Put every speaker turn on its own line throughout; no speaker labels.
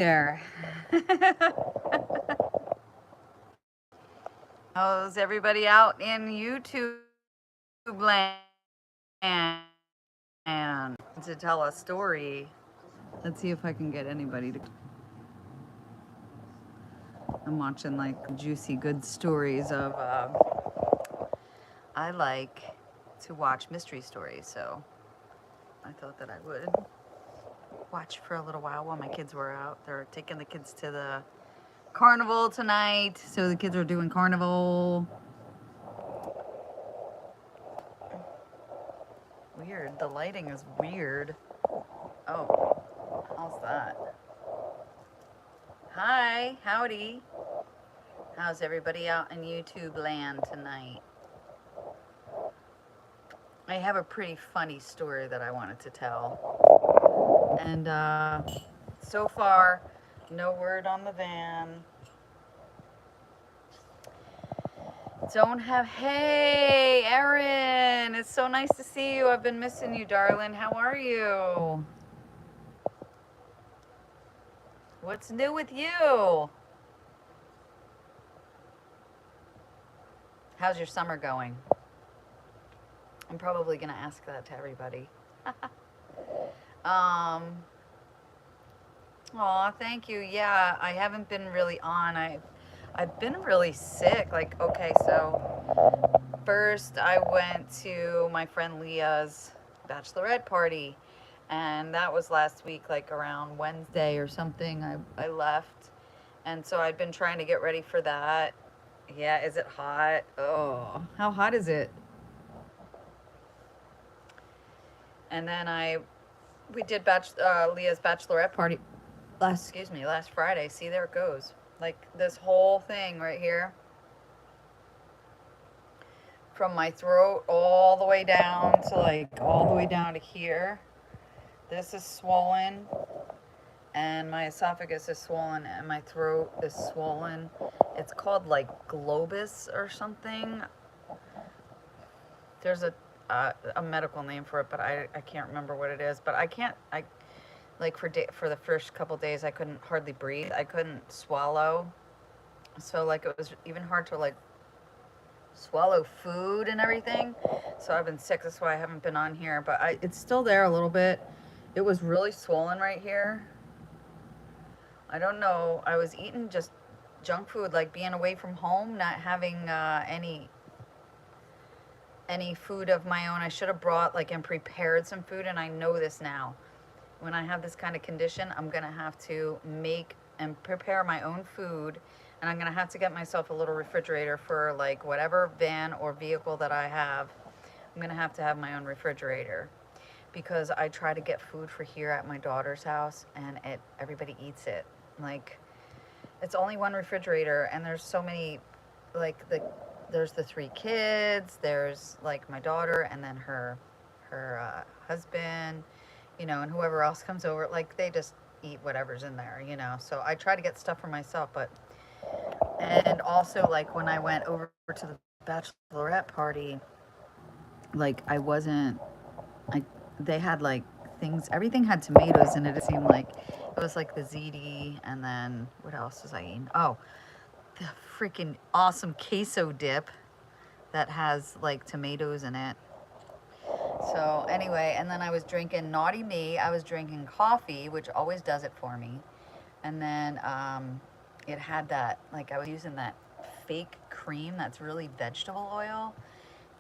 there. How's everybody out in YouTube land to tell a story? Let's see if I can get anybody to. I'm watching like juicy, good stories of. I like to watch mystery stories, so I thought that I would watch for a little while my kids were out. They're taking the kids to the carnival tonight, so the kids are doing carnival. Weird. The lighting is weird. Oh, how's that? Hi, howdy. How's everybody out in YouTube land tonight? I have a pretty funny story that I wanted to tell. And so far, no word on the van. Don't have. Hey, Erin, it's so nice to see you. I've been missing you, darling. How are you? What's new with you? How's your summer going? I'm probably gonna ask that to everybody. Aw, thank you. Yeah, I haven't been really on. I've been really sick. Like, okay, so first I went to my friend Leah's bachelorette party, and that was last week, like around Wednesday or something. I left, and so I'd been trying to get ready for that. Yeah, is it hot? Oh, how hot is it? And then we did Leah's bachelorette party last Friday. See, there it goes. Like this whole thing right here, from my throat all the way down to all the way down to here. This is swollen, and my esophagus is swollen, and my throat is swollen. It's called like globus or something. There's a medical name for it, but I can't remember what it is. But I like for the first couple days I couldn't hardly breathe. I couldn't swallow, so like it was even hard to like swallow food and everything. So I've been sick. That's why I haven't been on here. But it's still there a little bit. It was really swollen right here. I don't know. I was eating just junk food, like being away from home, not having any food of my own. I should have brought and prepared some food, and I know this now. When I have this kind of condition, I'm gonna have to make and prepare my own food, and I'm gonna have to get myself a little refrigerator for like whatever van or vehicle that I have. I'm gonna have to have my own refrigerator, because I try to get food for here at my daughter's house, and everybody eats it. Like, it's only one refrigerator, and there's so many, there's the 3 kids, there's like my daughter, and then her husband, and whoever else comes over. Like, they just eat whatever's in there, So I try to get stuff for myself, and also like when I went over to the bachelorette party, like they had like things, everything had tomatoes in it. It seemed like it was like the ziti, and then what else was I eating? Oh, the freaking awesome queso dip that has like tomatoes in it. So anyway, and then I was drinking, naughty me, I was drinking coffee, which always does it for me. And then it had that, like I was using that fake cream that's really vegetable oil.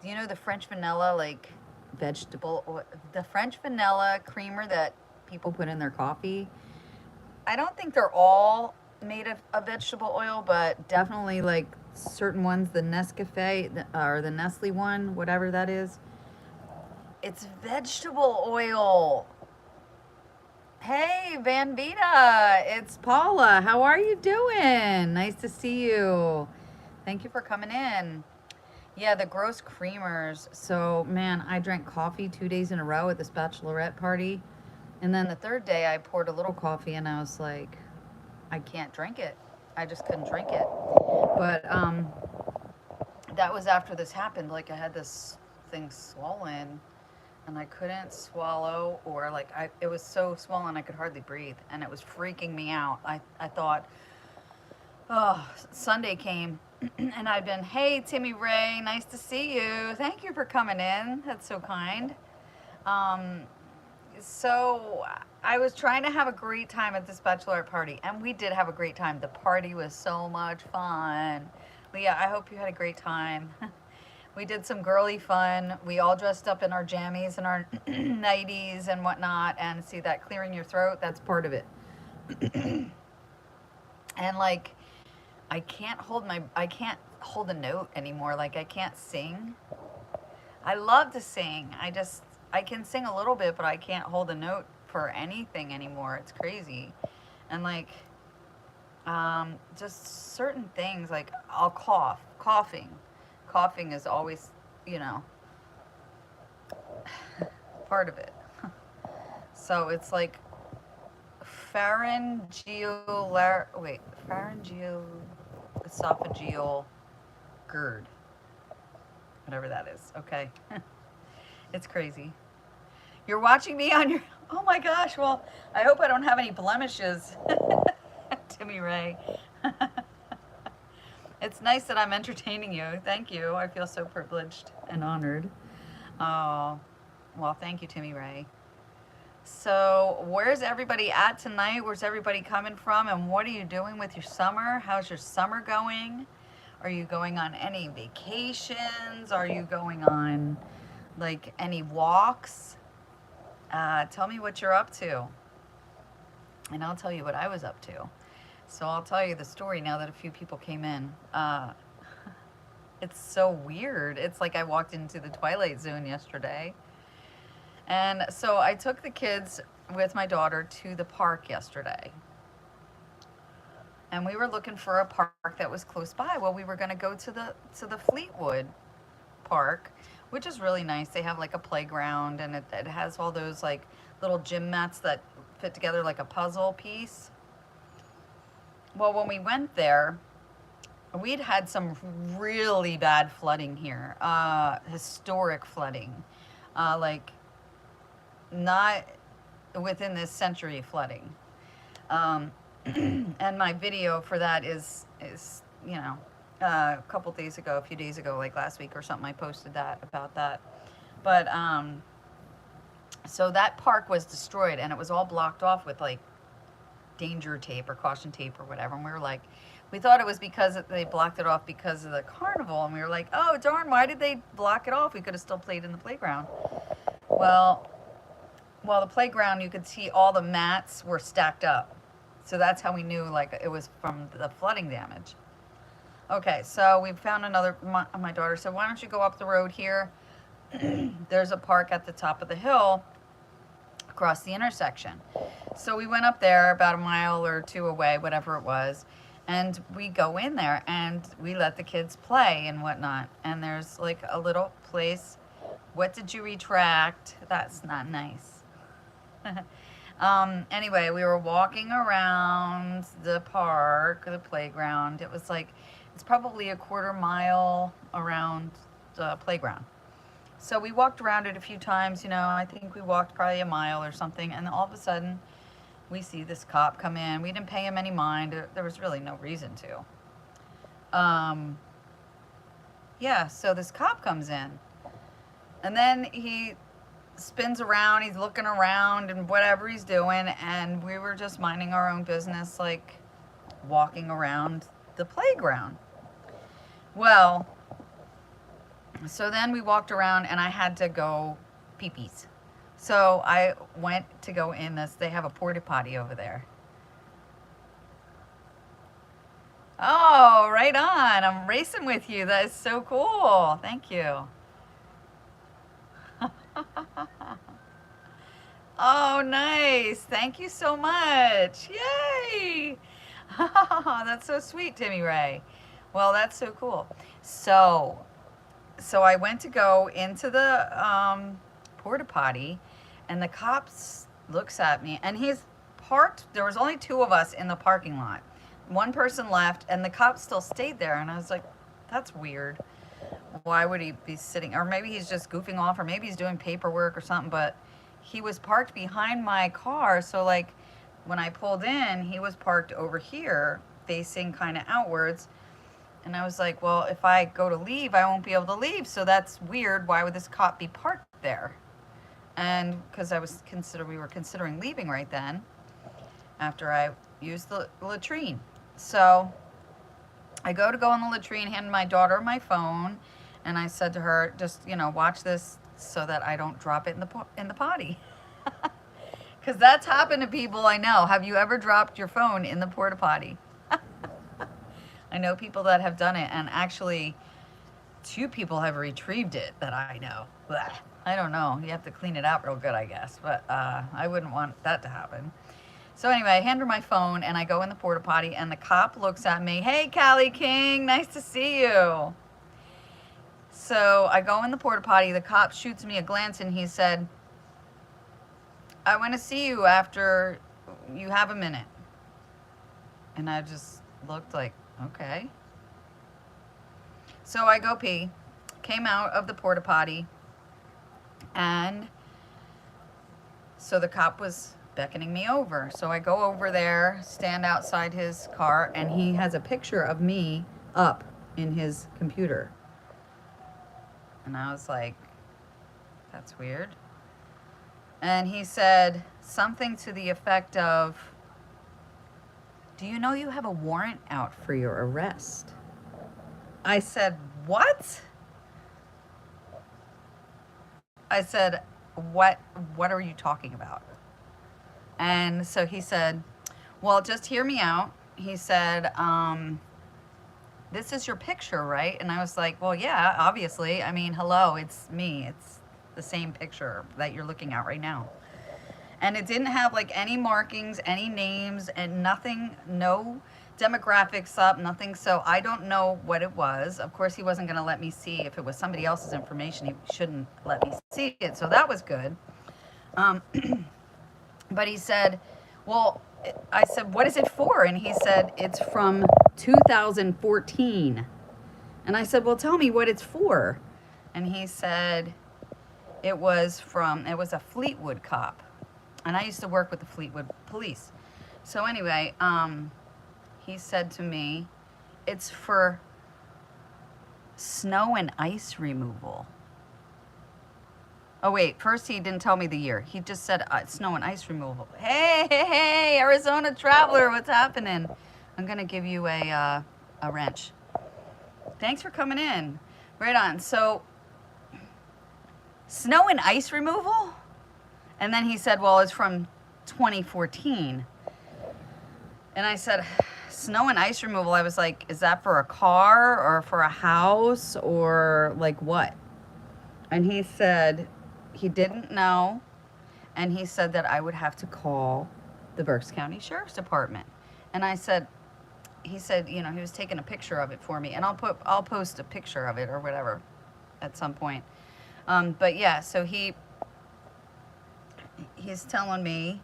Do you know the French vanilla, like vegetable oil, the French vanilla creamer that people put in their coffee? I don't think they're all made of vegetable oil, but definitely like certain ones, the Nescafe or the Nestle one, whatever that is, it's vegetable oil. Hey, Van Vita, it's Paula. How are you doing? Nice to see you. Thank you for coming in. Yeah, the gross creamers. So, man, I drank coffee 2 days in a row at this bachelorette party. And then the third day, I poured a little coffee, and I was like, I can't drink it. I just couldn't drink it. But that was after this happened. Like, I had this thing swollen. and I couldn't swallow, or like it was so swollen I could hardly breathe, and it was freaking me out. I thought, oh, Sunday came, and I'd been, hey, Timmy Ray, nice to see you. Thank you for coming in. That's so kind. Um, so I was trying to have a great time at this bachelorette party, and we did have a great time. The party was so much fun. Leah, I hope you had a great time. We did some girly fun. We all dressed up in our jammies and our nighties and whatnot. And see that clearing your throat, that's part of it. And like, I can't hold a note anymore. Like, I can't sing. I love to sing. I can sing a little bit, but I can't hold a note for anything anymore. It's crazy. And like, just certain things, like I'll coughing is always, part of it. So it's like pharyngeal GERD, whatever that is. Okay. It's crazy. You're watching me on your, oh my gosh, well, I hope I don't have any blemishes. Timmy Ray. It's nice that I'm entertaining you. Thank you. I feel so privileged and honored. Oh, well, thank you, Timmy Ray. So where's everybody at tonight? Where's everybody coming from? And what are you doing with your summer? How's your summer going? Are you going on any vacations? Are you going on like any walks? Tell me what you're up to. And I'll tell you what I was up to. So I'll tell you the story now that a few people came in. It's so weird. It's like I walked into the Twilight Zone yesterday. And so I took the kids with my daughter to the park yesterday. And we were looking for a park that was close by. Well, we were going to go to the Fleetwood Park, which is really nice. They have like a playground, and it has all those like little gym mats that fit together like a puzzle piece. Well, when we went there, we'd had some really bad flooding here, historic flooding, like not within this century flooding. And my video for that is a few days ago, like last week or something, I posted about that. But so that park was destroyed, and it was all blocked off with like danger tape or caution tape or whatever. And we thought it was because they blocked it off because of the carnival. And we were like, oh darn, why did they block it off? We could have still played in the playground. Well, the playground, you could see all the mats were stacked up. So that's how we knew like it was from the flooding damage. Okay, so we found my daughter said, why don't you go up the road here? There's a park at the top of the hill across the intersection. So we went up there about a mile or two away, whatever it was, and we go in there and we let the kids play and whatnot. And there's like a little place. What did you retract? That's not nice. Anyway, we were walking around the park, the playground. It's probably a quarter mile around the playground. So we walked around it a few times, I think we walked probably a mile or something, and all of a sudden we see this cop come in. We didn't pay him any mind. There was really no reason to. Yeah, so this cop comes in, and then he spins around, he's looking around and whatever he's doing, and we were just minding our own business, like walking around the playground. Well, so then we walked around and I had to go pee-pees. So I went to go in they have a porta potty over there. Oh, right on. I'm racing with you. That is so cool. Thank you. Oh, nice. Thank you so much. Yay. That's so sweet, Timmy Ray. Well, that's so cool. So I went to go into the porta potty, and the cop looks at me, and he's parked. There was only two of us in the parking lot. One person left, and the cop still stayed there, and I was like, that's weird. why would he be sitting, or maybe he's just goofing off, or maybe he's doing paperwork or something, but he was parked behind my car. So like when I pulled in, he was parked over here facing kind of outwards. And I was like, well, if I go to leave, I won't be able to leave. So that's weird. Why would this cop be parked there? And because we were considering leaving right then after I used the latrine. So I go in the latrine, hand my daughter my phone, and I said to her, just, you know, watch this so that I don't drop it in the potty. Because that's happened to people I know. Have you ever dropped your phone in the porta potty? I know people that have done it, and actually 2 people have retrieved it that I know. Blah. I don't know. You have to clean it out real good, I guess. But I wouldn't want that to happen. So anyway, I hand her my phone, and I go in the porta potty, and the cop looks at me. Hey, Callie King, nice to see you. So I go in the porta potty. The cop shoots me a glance, and he said, I want to see you after you have a minute. And I just looked like, okay. So I go pee, came out of the porta potty, and so the cop was beckoning me over. So I go over there, stand outside his car, and he has a picture of me up in his computer. And I was like, that's weird. And he said something to the effect of, do you know you have a warrant out for your arrest? I said, what? I said, what are you talking about? And so he said, well, just hear me out. He said, this is your picture, right? And I was like, well, yeah, obviously. I mean, hello, it's me. It's the same picture that you're looking at right now. And it didn't have like any markings, any names, and nothing, no demographics up, nothing. So I don't know what it was. Of course, he wasn't going to let me see. If it was somebody else's information, he shouldn't let me see it. So that was good. But he said, well, I said, what is it for? And he said, it's from 2014. And I said, well, tell me what it's for. And he said, it was a Fleetwood cop. And I used to work with the Fleetwood police. So anyway, he said to me, it's for snow and ice removal. Oh, wait, first he didn't tell me the year. He just said snow and ice removal. Hey, Arizona traveler, what's happening? I'm going to give you a wrench. Thanks for coming in. Right on. So, snow and ice removal? And then he said, well, it's from 2014. And I said, snow and ice removal. I was like, is that for a car or for a house or like what? And he said he didn't know. And he said that I would have to call the Berks County Sheriff's Department. And I said, he said, you know, he was taking a picture of it for me. And I'll post a picture of it or whatever at some point. But yeah, so he's telling me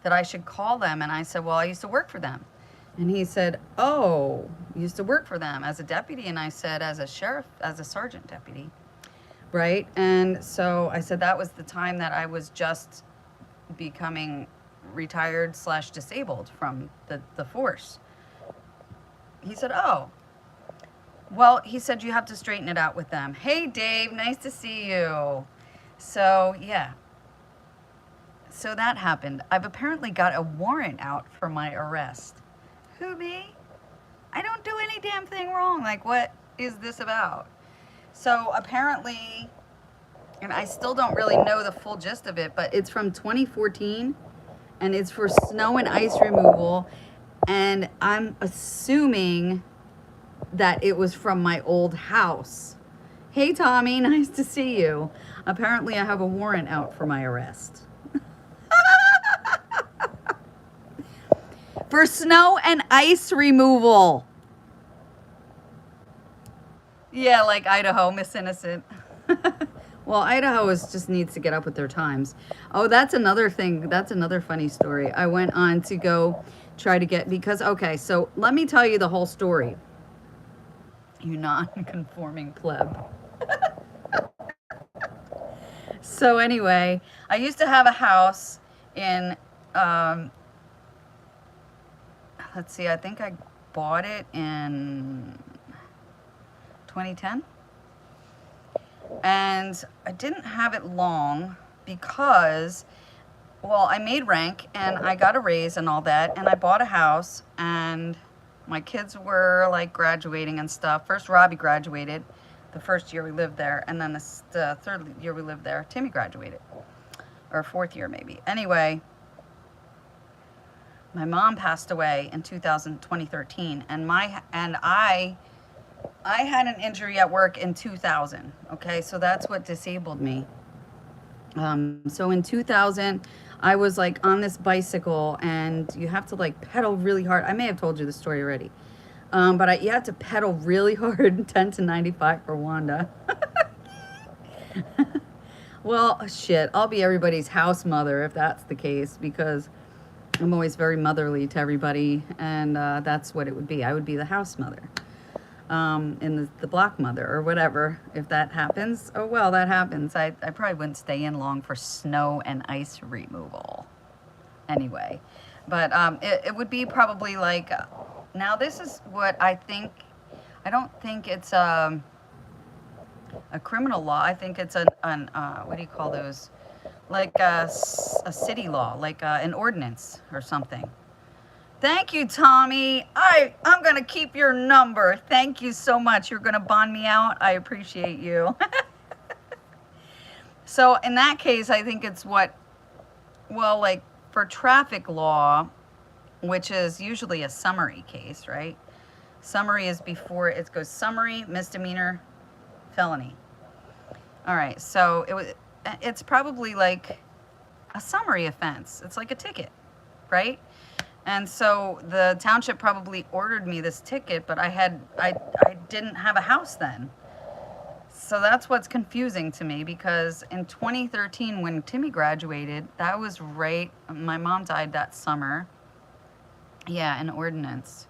that I should call them. And I said, well, I used to work for them. And he said, oh, you used to work for them as a deputy? And I said, as a sheriff, as a sergeant deputy, right? And so I said that was the time that I was just becoming retired / disabled from the force. He said, oh, well, he said, you have to straighten it out with them. Hey, Dave, nice to see you. So, yeah. So that happened. I've apparently got a warrant out for my arrest. Who, me? I don't do any damn thing wrong. Like, what is this about? So apparently, and I still don't really know the full gist of it, but it's from 2014, and it's for snow and ice removal, and I'm assuming that it was from my old house. Hey, Tommy, nice to see you. Apparently, I have a warrant out for my arrest. For snow and ice removal. Yeah, like Idaho, Miss Innocent. Well, Idaho just needs to get up with their times. Oh, that's another thing. That's another funny story. I went on to go try to get, because, okay, so let me tell you the whole story. You non-conforming pleb. So anyway, I used to have a house in, um, let's see, I think I bought it in 2010. And I didn't have it long because, well, I made rank and I got a raise and all that, and I bought a house, and my kids were like graduating and stuff. First, Robbie graduated the first year we lived there, and then the third year we lived there, Timmy graduated, or fourth year maybe. Anyway, my mom passed away in 2013, and I had an injury at work in 2000. Okay, so that's what disabled me. So in 2000, I was like on this bicycle, and you have to like pedal really hard. I may have told you the story already, but you have to pedal really hard, 10 to 95 for Wanda. Well, shit, I'll be everybody's house mother if that's the case, because I'm always very motherly to everybody, and that's what it would be. I would be the house mother. In the block mother or whatever, if that happens. Oh well, that happens. I probably wouldn't stay in long for snow and ice removal anyway, but it would be probably like, now this is what I think. I don't think it's a criminal law. I think it's an what do you call those, like a city law, like an ordinance or something. Thank you, Tommy. I'm going to keep your number. Thank you so much. You're going to bond me out. I appreciate you. So in that case, I think it's what, well, like for traffic law, which is usually a summary case, right? Summary is before it goes summary, misdemeanor, felony. All right. So it's probably like a summary offense. It's like a ticket, right? And so the township probably ordered me this ticket, but I didn't have a house then. So that's what's confusing to me, because in 2013 when Timmy graduated, that was right, my mom died that summer. Yeah, an ordinance.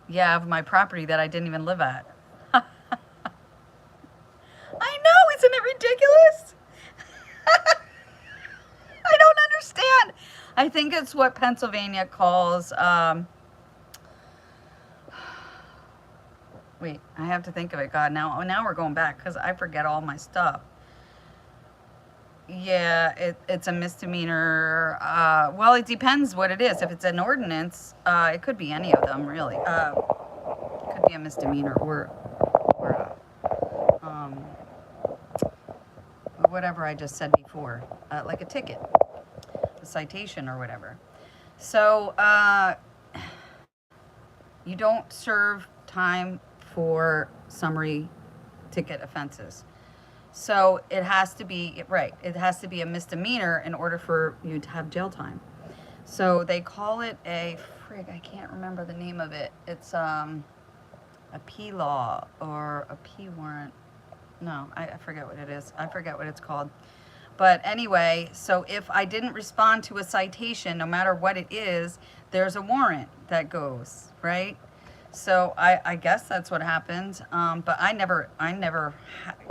Yeah, of my property that I didn't even live at. I know, isn't it ridiculous? I don't understand. I think it's what Pennsylvania calls, wait, I have to think of it. God, now we're going back because I forget all my stuff. Yeah, it's a misdemeanor. Well, it depends what it is. If it's an ordinance, it could be any of them, really. It could be a misdemeanor or whatever I just said before, like a ticket, a citation or whatever. So you don't serve time for summary ticket offenses. So it has to be, right, it has to be a misdemeanor in order for you to have jail time. So they call it I can't remember the name of it. It's a P law or a P warrant. No, I forget what it is. I forget what it's called. But anyway, so if I didn't respond to a citation, no matter what it is, there's a warrant that goes, right? So I guess that's what happened. But I never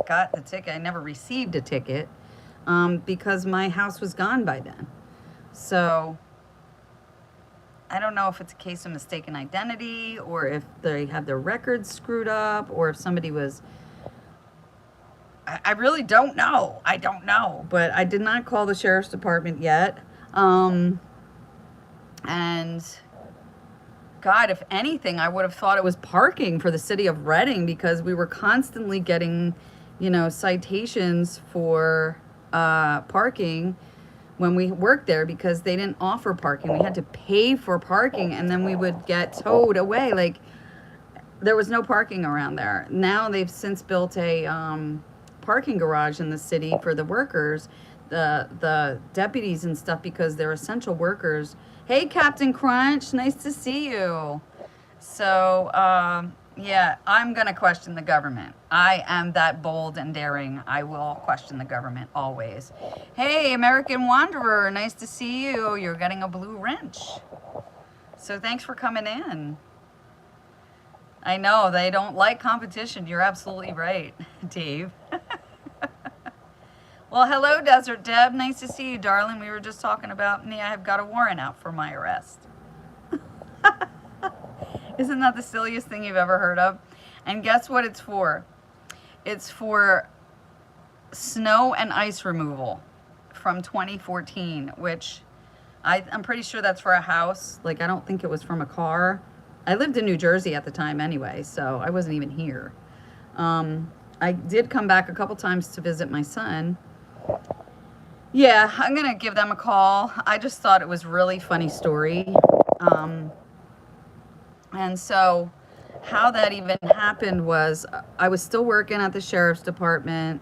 got the ticket. I never received a ticket because my house was gone by then. So I don't know if it's a case of mistaken identity, or if they have their records screwed up, or if somebody was... I really don't know. I don't know. But I did not call the sheriff's department yet. And God, if anything, I would have thought it was parking for the city of Reading, because we were constantly getting, citations for parking when we worked there, because they didn't offer parking. We had to pay for parking, and then we would get towed away. Like, there was no parking around there. Now they've since built a parking garage in the city for the workers, the deputies and stuff, because they're essential workers. Hey, Captain Crunch, nice to see you. So, yeah, I'm going to question the government. I am that bold and daring. I will question the government always. Hey, American Wanderer, nice to see you. You're getting a blue wrench. So thanks for coming in. I know, they don't like competition. You're absolutely right, Dave. Well, hello, Desert Deb. Nice to see you, darling. We were just talking about me. I have got a warrant out for my arrest. Isn't that the silliest thing you've ever heard of? And guess what it's for? It's for snow and ice removal from 2014, which I'm pretty sure that's for a house. Like, I don't think it was from a car. I lived in New Jersey at the time anyway, so I wasn't even here. I did come back a couple times to visit my son. Yeah, I'm gonna give them a call. I just thought it was a really funny story. And so how that even happened was I was still working at the sheriff's department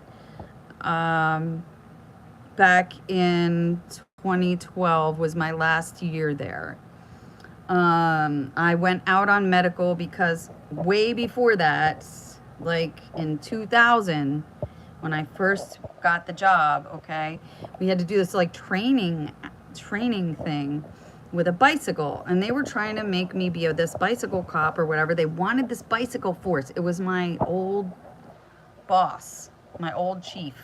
back in 2012 was my last year there. I went out on medical because way before that, like in 2000, when I first got the job, okay, we had to do this like training thing with a bicycle, and they were trying to make me be this bicycle cop or whatever. They wanted this bicycle force. It was my old boss, my old chief,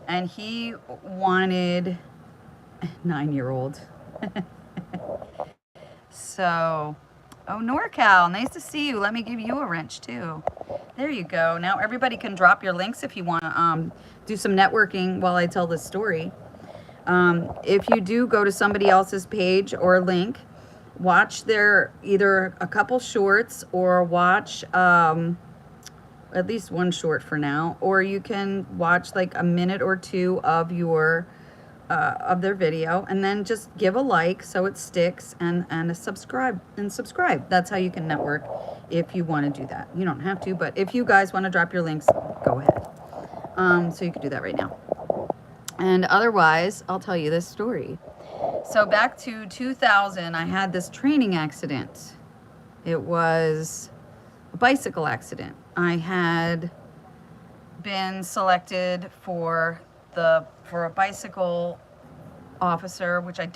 and he wanted 9-year-old. So, oh, NorCal, nice to see you. Let me give you a wrench too. There you go. Now everybody can drop your links if you want to do some networking while I tell this story. If you do go to somebody else's page or link, watch their either a couple shorts or watch at least one short for now, or you can watch like a minute or two of your of their video, and then just give a like so it sticks, and a subscribe. That's how you can network if you want to do that. You don't have to, but if you guys want to drop your links, go ahead. So you can do that right now. And otherwise, I'll tell you this story. So back to 2000, I had this training accident. It was a bicycle accident. I had been selected for a bicycle officer, which I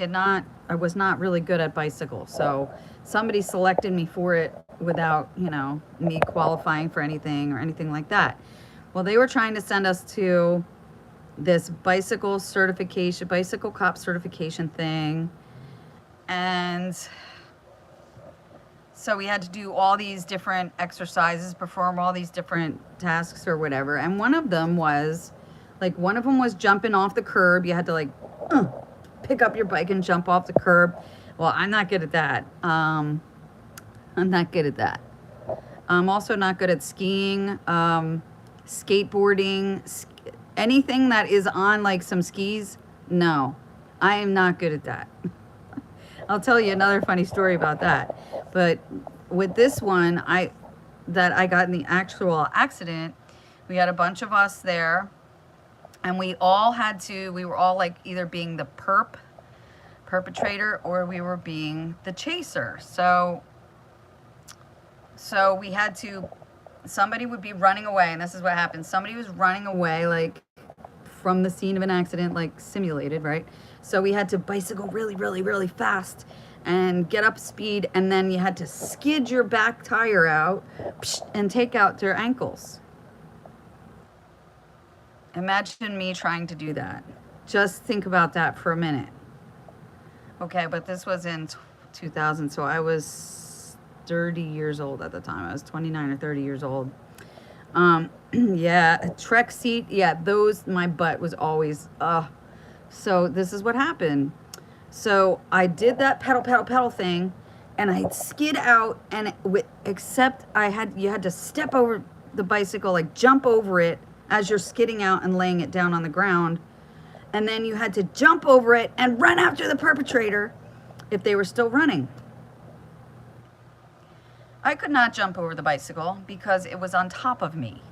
was not really good at bicycle. So somebody selected me for it without, me qualifying for anything or anything like that. Well, they were trying to send us to this bicycle cop certification thing. And so we had to do all these different exercises, perform all these different tasks or whatever. And one of them was jumping off the curb. You had to pick up your bike and jump off the curb. Well, I'm not good at that. I'm also not good at skiing, skateboarding, anything that is on like some skis. No, I am not good at that. I'll tell you another funny story about that. But with this one, that I got in the actual accident, we had a bunch of us there, and we were all like either being the perpetrator, or we were being the chaser. So we had to, somebody would be running away, and this is what happened. Somebody was running away, like from the scene of an accident, like simulated, right? So we had to bicycle really, really, really fast and get up speed, and then you had to skid your back tire out and take out their ankles. Imagine me trying to do that. Just think about that for a minute. Okay, but this was in 2000, so I was 30 years old at the time. I was 29 or 30 years old. Yeah, Trek seat, yeah, my butt was always, So this is what happened. So I did that pedal thing, and I skid out, and except you had to step over the bicycle, like jump over it as you're skidding out and laying it down on the ground. And then you had to jump over it and run after the perpetrator if they were still running. I could not jump over the bicycle because it was on top of me,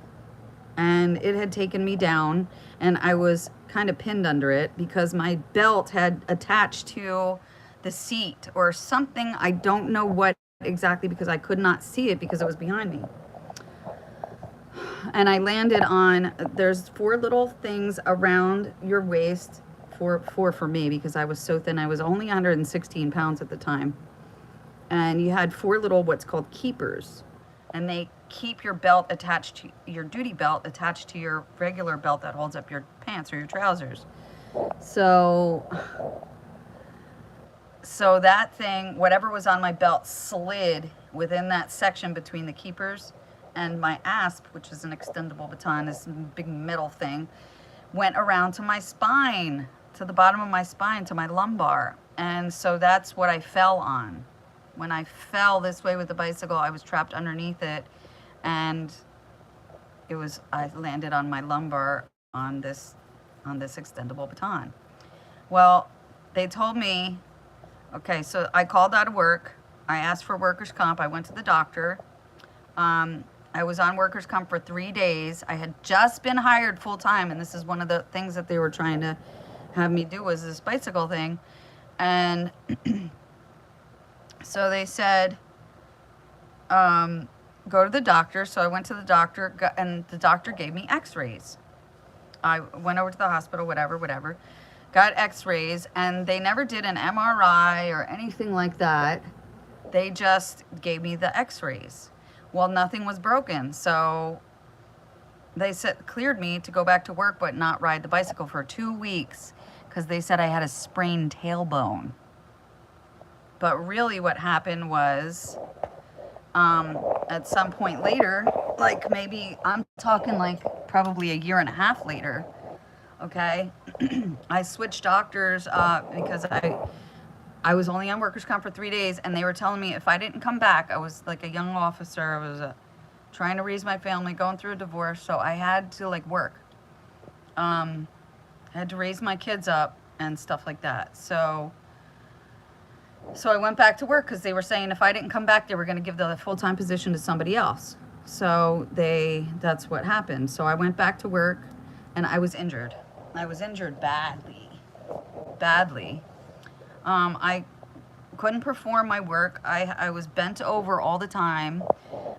and it had taken me down, and I was kind of pinned under it because my belt had attached to the seat or something. I don't know what exactly, because I could not see it because it was behind me. And I landed on, there's 4 little things around your waist, four for me, because I was so thin. I was only 116 pounds at the time. And you had 4 little, what's called keepers. and they keep your belt attached to your duty belt attached to your regular belt that holds up your pants or your trousers. So that thing, whatever was on my belt, slid within that section between the keepers and my asp, which is an extendable baton, this big metal thing, went around to my spine, to the bottom of my spine, to my lumbar. And so that's what I fell on. When I fell this way with the bicycle, I was trapped underneath it, and I landed on my lumbar on this extendable baton. Well, they told me, okay, so I called out of work. I asked for workers' comp. I went to the doctor. I was on workers' comp for 3 days. I had just been hired full time, and this is one of the things that they were trying to have me do, was this bicycle thing. And so they said, go to the doctor. So I went to the doctor, and the doctor gave me x-rays. I went over to the hospital, whatever, got x-rays, and they never did an MRI or anything like that. They just gave me the x-rays. Well, nothing was broken, so they cleared me to go back to work but not ride the bicycle for 2 weeks, because they said I had a sprained tailbone. But really what happened was, at some point later, like maybe, I'm talking like probably a year and a half later, okay, I switched doctors because I was only on workers' comp for 3 days, and they were telling me if I didn't come back, I was like a young officer, I was trying to raise my family, going through a divorce, so I had to like work. I had to raise my kids up and stuff like that. So I went back to work because they were saying if I didn't come back, they were going to give the full-time position to somebody else. So that's what happened. So I went back to work, and I was injured. I was injured badly. I couldn't perform my work. I was bent over all the time.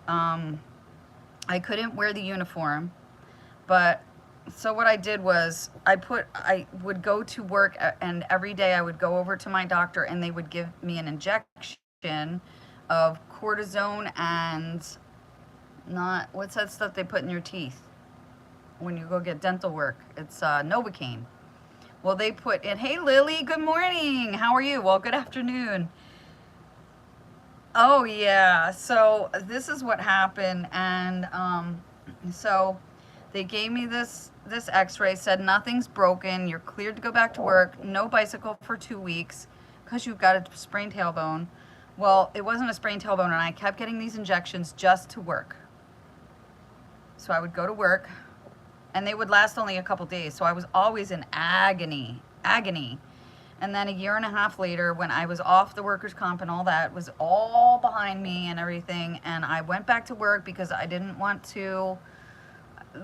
I couldn't wear the uniform. But so what I did was I would go to work, and every day I would go over to my doctor, and they would give me an injection of cortisone and what's that stuff they put in your teeth when you go get dental work? It's Novocaine. Well, they put in, hey Lily, good morning. How are you? Well, good afternoon. Oh yeah, so this is what happened, and so they gave me this x-ray, said nothing's broken, you're cleared to go back to work, no bicycle for 2 weeks because you've got a sprained tailbone. Well, it wasn't a sprained tailbone, and I kept getting these injections just to work. So I would go to work, and they would last only a couple days, so I was always in agony. And then a year and a half later, when I was off the workers' comp and all that was all behind me and everything, and I went back to work because I didn't want to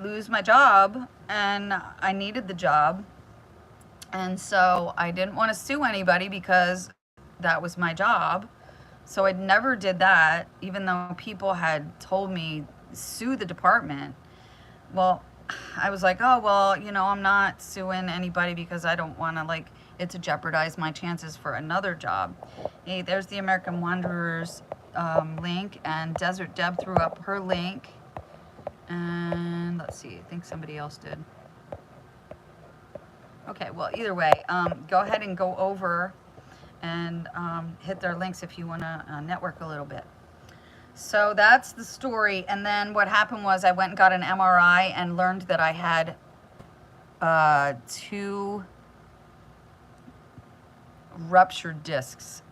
lose my job, and I needed the job, and so I didn't want to sue anybody because that was my job. So I never did that, even though people had told me sue the department. Well, I was like, oh well, I'm not suing anybody because I don't want to it to jeopardize my chances for another job. Hey, there's the American Wanderers link, and Desert Deb threw up her link. And let's see, I think somebody else did. Okay, well, either way, go ahead and go over and hit their links if you want to network a little bit. So that's the story. And then what happened was I went and got an MRI and learned that I had 2 ruptured discs.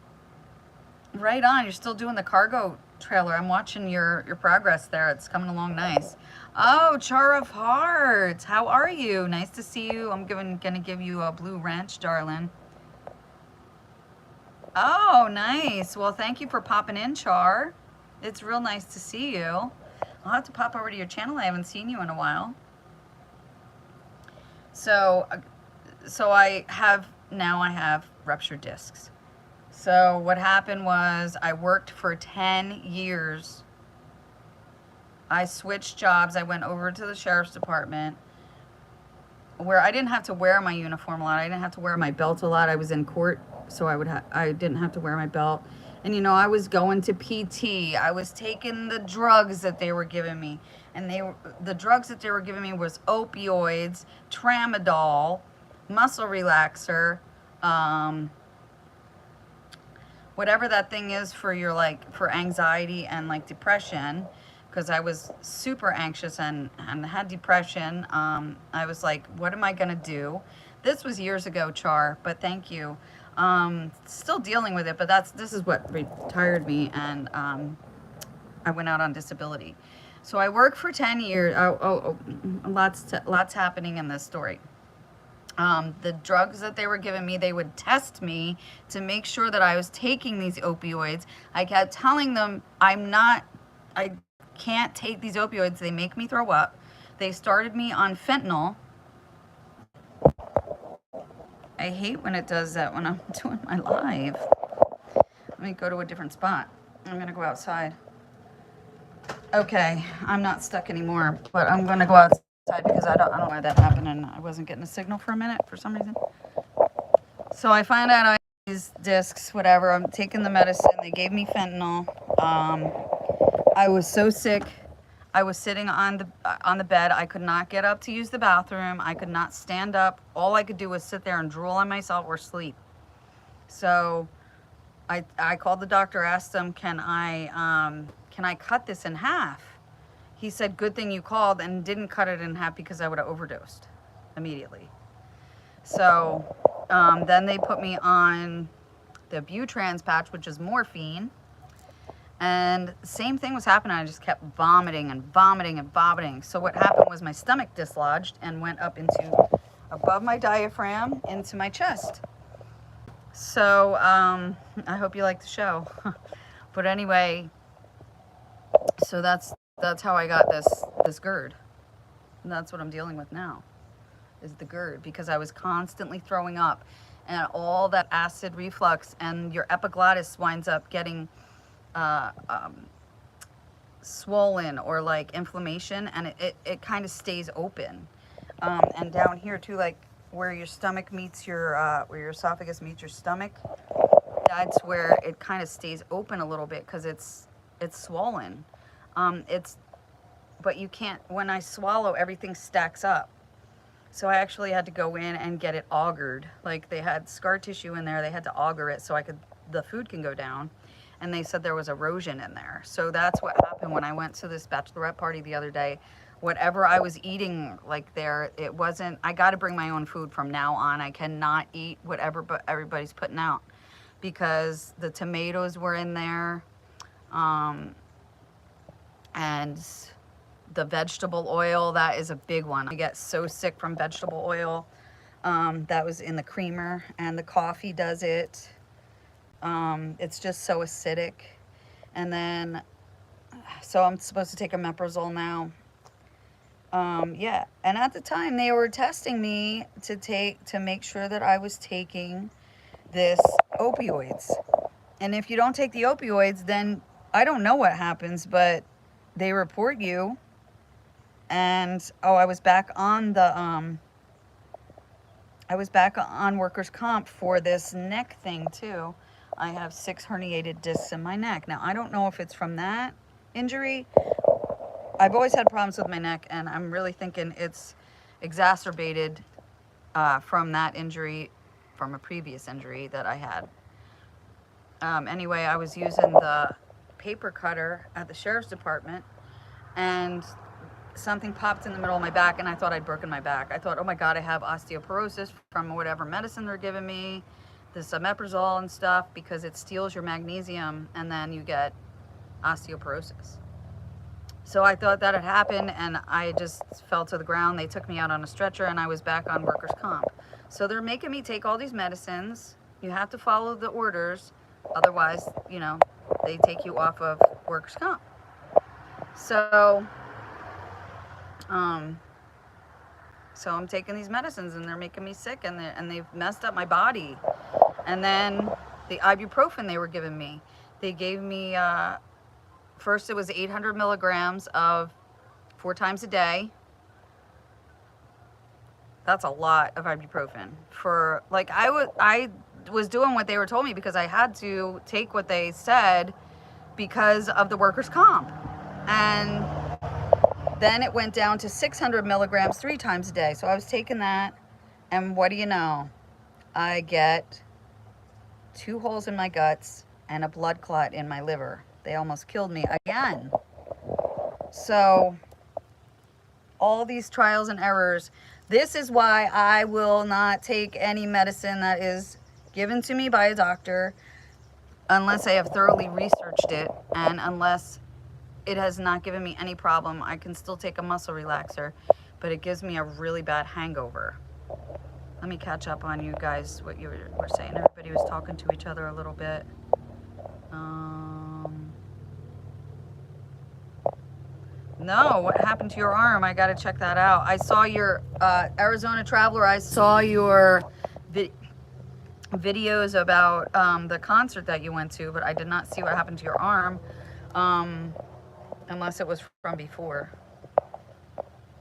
Right on, you're still doing the cargo trailer. I'm watching your progress there. It's coming along nice. Oh, Char of Hearts, how are you? Nice to see you. I'm gonna give you a blue wrench, darling. Oh, nice. Well, thank you for popping in, Char. It's real nice to see you. I'll have to pop over to your channel. I haven't seen you in a while. So I have ruptured discs. So what happened was I worked for 10 years. I switched jobs. I went over to the sheriff's department where I didn't have to wear my uniform a lot. I didn't have to wear my belt a lot. I was in court so I didn't have to wear my belt. And you know, I was going to PT. I was taking the drugs that they were giving me, and the drugs that they were giving me was opioids, tramadol, muscle relaxer, whatever that thing is for your like for anxiety and like depression, because I was super anxious and had depression. I was like, what am I gonna do? This was years ago, Char, but thank you. Still dealing with it, but this is what retired me, and I went out on disability. So I worked for 10 years. Lots happening in this story. The drugs that they were giving me, they would test me to make sure that I was taking these opioids. I kept telling them I can't take these opioids. They make me throw up. They started me on fentanyl. I hate when it does that when I'm doing my live. Let me go to a different spot. I'm gonna go outside. Okay, I'm not stuck anymore, but I'm gonna go outside because I don't know why that happened, and I wasn't getting a signal for a minute for some reason. So I find out I have these discs, whatever. I'm taking the medicine. They gave me fentanyl. I was so sick. I was sitting on the bed. I could not get up to use the bathroom. I could not stand up. All I could do was sit there and drool on myself or sleep. So I called the doctor, asked him, can I cut this in half? He said, good thing you called, and didn't cut it in half because I would have overdosed immediately. So then they put me on the Butrans patch, which is morphine. And the same thing was happening. I just kept vomiting and vomiting and vomiting. So what happened was my stomach dislodged and went up into above my diaphragm into my chest. So I hope you like the show. But anyway, so that's how I got this GERD. And that's what I'm dealing with now, is the GERD, because I was constantly throwing up, and all that acid reflux, and your epiglottis winds up getting swollen or like inflammation, and it kind of stays open. And down here too, like where your stomach meets where your esophagus meets your stomach, that's where it kind of stays open a little bit because it's swollen. But you can't, when I swallow, everything stacks up. So I actually had to go in and get it augured. Like they had scar tissue in there, they had to auger it so the food can go down. And they said there was erosion in there. So that's what happened when I went to this bachelorette party the other day. Whatever I was eating, like there, it wasn't, I got to bring my own food from now on. I cannot eat whatever but everybody's putting out, because the tomatoes were in there, and the vegetable oil, that is a big one. I get so sick from vegetable oil. That was in the creamer, and the coffee does it. It's just so acidic. And then, so I'm supposed to take a omeprazole now. Yeah, and at the time they were testing me to make sure that I was taking this opioids. And if you don't take the opioids, then I don't know what happens, but they report you. And I was back on workers' comp for this neck thing too. I have 6 herniated discs in my neck. Now, I don't know if it's from that injury. I've always had problems with my neck, and I'm really thinking it's exacerbated from that injury, from a previous injury that I had. Anyway, I was using the paper cutter at the sheriff's department, and something popped in the middle of my back, and I thought I'd broken my back. I thought, oh my God, I have osteoporosis from whatever medicine they're giving me, this omeprazole and stuff, because it steals your magnesium, and then you get osteoporosis. So I thought that had happened, and I just fell to the ground. They took me out on a stretcher, and I was back on workers' comp. So they're making me take all these medicines. You have to follow the orders. Otherwise, you know, they take you off of workers' comp. So I'm taking these medicines, and they're making me sick, and they've messed up my body. And then the ibuprofen they were giving me, they gave me, first it was 800 milligrams of 4 times a day. That's a lot of ibuprofen for, like, was doing what they were told me because I had to take what they said because of the workers' comp. And then it went down to 600 milligrams 3 times a day. So I was taking that, and what do you know? I get 2 holes in my guts and a blood clot in my liver. They almost killed me again. So all these trials and errors. This is why I will not take any medicine that is given to me by a doctor unless I have thoroughly researched it, and unless it has not given me any problem. I can still take a muscle relaxer, but it gives me a really bad hangover. Let me catch up on you guys, what you were saying. Everybody was talking to each other a little bit. No, what happened to your arm? I got to check that out. I saw your Arizona Traveler. I saw your videos about the concert that you went to, but I did not see what happened to your arm, unless it was from before,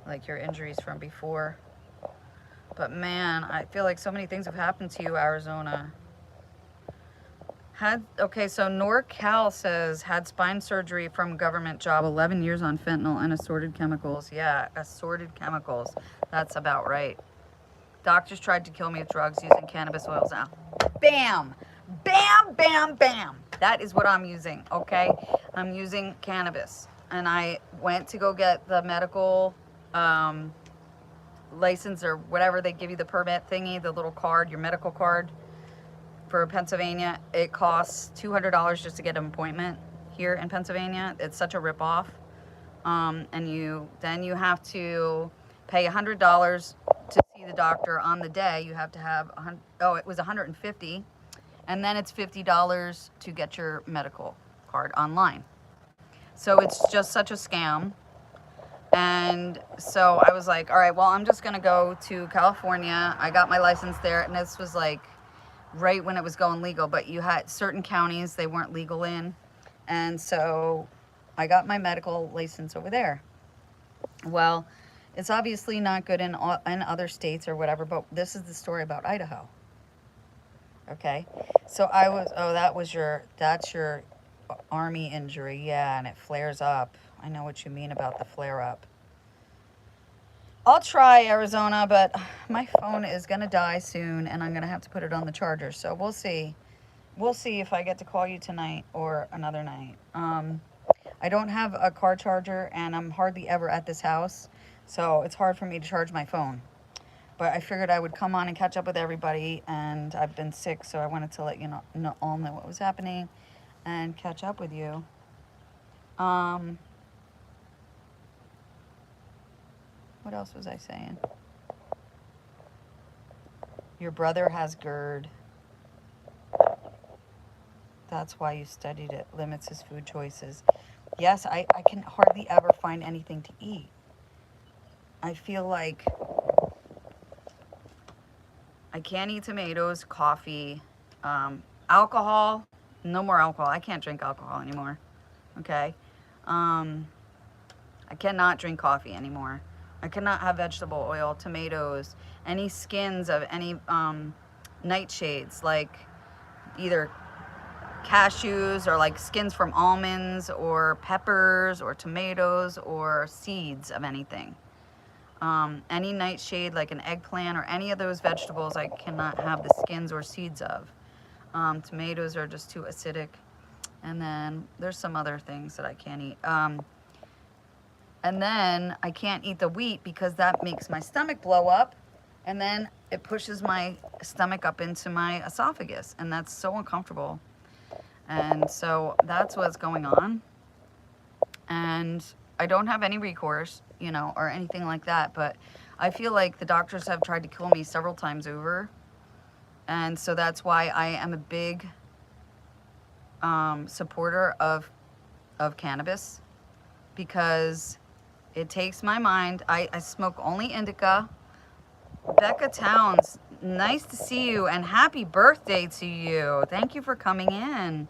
like your injuries from before. But man, I feel like so many things have happened to you, Arizona. Okay, so NorCal says, had spine surgery from government job, 11 years on fentanyl and assorted chemicals. Yeah, assorted chemicals. That's about right. Doctors tried to kill me with drugs using cannabis oils now. Bam! Bam, bam, bam! That is what I'm using, okay? I'm using cannabis. And I went to go get the medical license or whatever they give you, the permit thingy, the little card, your medical card. For Pennsylvania, it costs $200 just to get an appointment here in Pennsylvania. It's such a ripoff. And then you have to pay $100 to see the doctor on the day. You have to have it was $150, and then it's $50 to get your medical card online. So it's just such a scam. And so I was like, all right, well, I'm just gonna go to California. I got my license there, and this was like right when it was going legal, but you had certain counties they weren't legal in, and so I got my medical license over there. Well, it's obviously not good in other states or whatever, but this is the story about Idaho. Okay, so that's your army injury. Yeah, and it flares up. I know what you mean about the flare up. I'll try, Arizona, but my phone is going to die soon, and I'm going to have to put it on the charger. So we'll see. We'll see if I get to call you tonight or another night. I don't have a car charger, and I'm hardly ever at this house, so it's hard for me to charge my phone. But I figured I would come on and catch up with everybody, and I've been sick, so I wanted to let you all know what was happening and catch up with you. What else was I saying? Your brother has GERD. That's why you studied it. Limits his food choices. Yes, I can hardly ever find anything to eat. I feel like I can't eat tomatoes, coffee, alcohol. No more alcohol. I can't drink alcohol anymore. Okay? I cannot drink coffee anymore. I cannot have vegetable oil, tomatoes, any skins of any nightshades, like either cashews or like skins from almonds or peppers or tomatoes or seeds of anything. Any nightshade like an eggplant or any of those vegetables I cannot have the skins or seeds of. Tomatoes are just too acidic. And then there's some other things that I can't eat. And then I can't eat the wheat because that makes my stomach blow up, and then it pushes my stomach up into my esophagus, and that's so uncomfortable. And so that's what's going on. And I don't have any recourse, or anything like that, but I feel like the doctors have tried to kill me several times over. And so that's why I am a big supporter of cannabis, because it takes my mind. I smoke only indica. Becca Towns, nice to see you, and happy birthday to you. Thank you for coming in.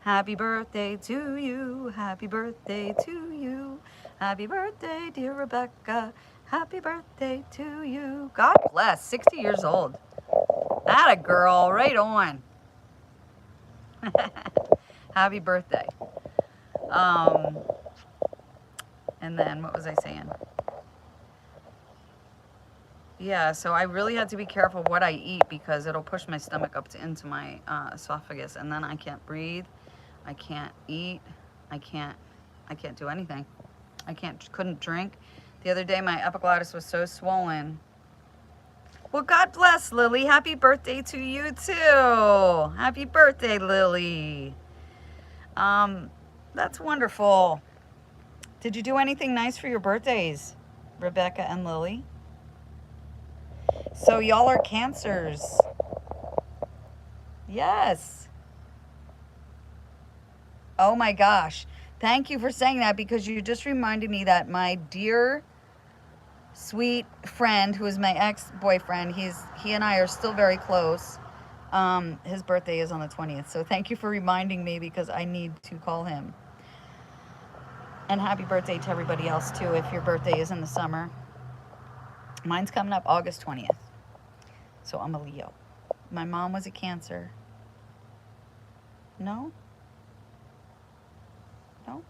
Happy birthday to you. Happy birthday to you. Happy birthday, dear Rebecca. Happy birthday to you. God bless. 60 years old. Atta girl, right on. Happy birthday. And then what was I saying? Yeah, so I really had to be careful what I eat because it'll push my stomach up into my esophagus, and then I can't breathe, I can't eat, I can't do anything. Couldn't drink. The other day my epiglottis was so swollen. Well, God bless, Lily. Happy birthday to you too. Happy birthday, Lily. That's wonderful. Did you do anything nice for your birthdays, Rebecca and Lily? So y'all are Cancers. Yes. Oh my gosh. Thank you for saying that, because you just reminded me that my dear sweet friend, who is my ex-boyfriend, he and I are still very close. His birthday is on the 20th. So thank you for reminding me, because I need to call him. And happy birthday to everybody else too, if your birthday is in the summer. Mine's coming up August 20th. So I'm a Leo. My mom was a Cancer. No? No?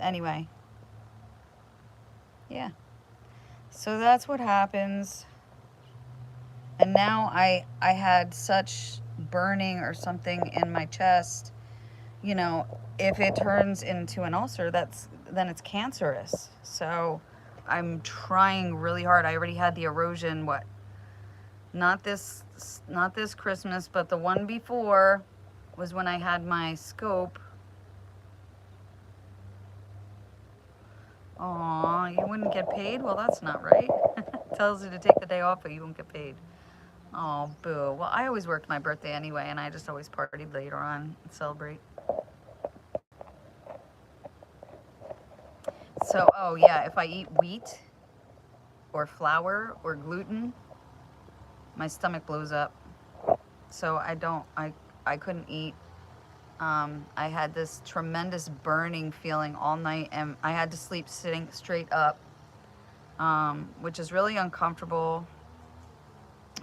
Anyway. Yeah. So that's what happens. And now I had such burning or something in my chest. You know, if it turns into an ulcer, then it's cancerous. So I'm trying really hard. I already had the erosion, not this Christmas, but the one before was when I had my scope. Aw, you wouldn't get paid? Well, that's not right. Tells you to take the day off, but you won't get paid. Oh, boo. Well, I always worked my birthday anyway, and I just always partied later on and celebrate. So, oh yeah, if I eat wheat or flour or gluten, my stomach blows up. So I couldn't eat. I had this tremendous burning feeling all night, and I had to sleep sitting straight up, which is really uncomfortable